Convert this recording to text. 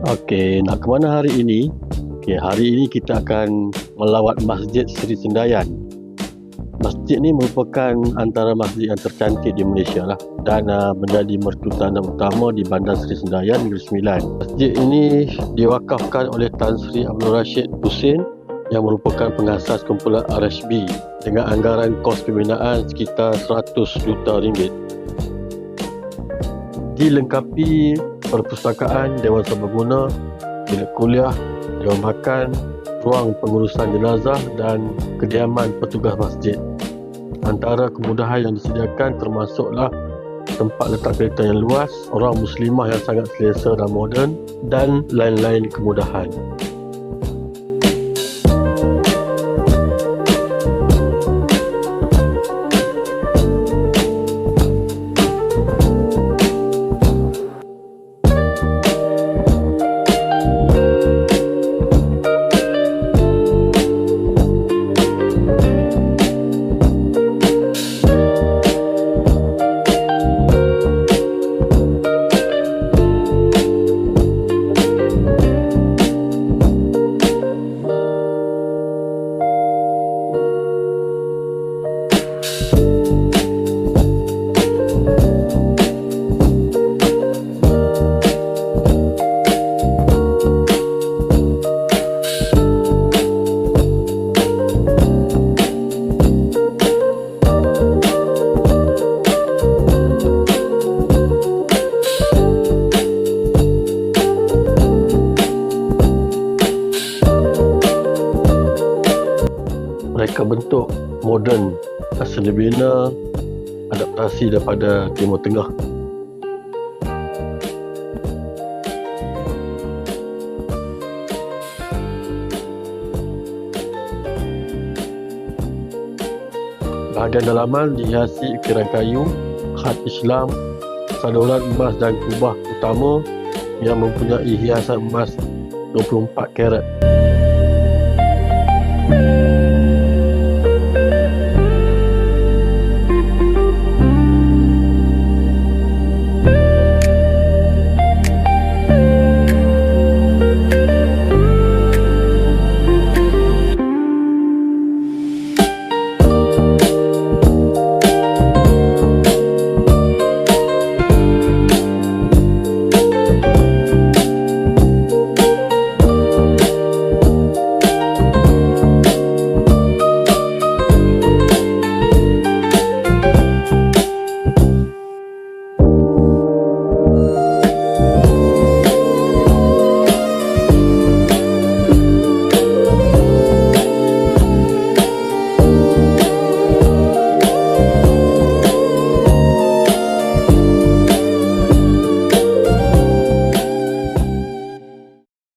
Okey, nak ke mana hari ini? Okey, hari ini kita akan melawat Masjid Seri Sendayan. Masjid ni merupakan antara masjid yang tercantik di Malaysia lah, dan menjadi mertu tanam utama di Bandar Seri Sendayan Negeri Sembilan. Masjid ini diwakafkan oleh Tan Sri Abdul Rashid Husin yang merupakan pengasas kumpulan RSB dengan anggaran kos pembinaan sekitar 100 juta ringgit. Dilengkapi perpustakaan, dewan serbaguna, bilik kuliah, dewan makan, ruang pengurusan jenazah dan kediaman petugas masjid. Antara kemudahan yang disediakan termasuklah tempat letak kereta yang luas, orang muslimah yang sangat selesa dan moden, dan lain-lain kemudahan. Mereka bentuk moden asal dibina adaptasi daripada Timur Tengah. Bahagian dalaman dihiasi ukiran kayu, khat Islam, saluran emas dan kubah utama yang mempunyai hiasan emas 24 karat.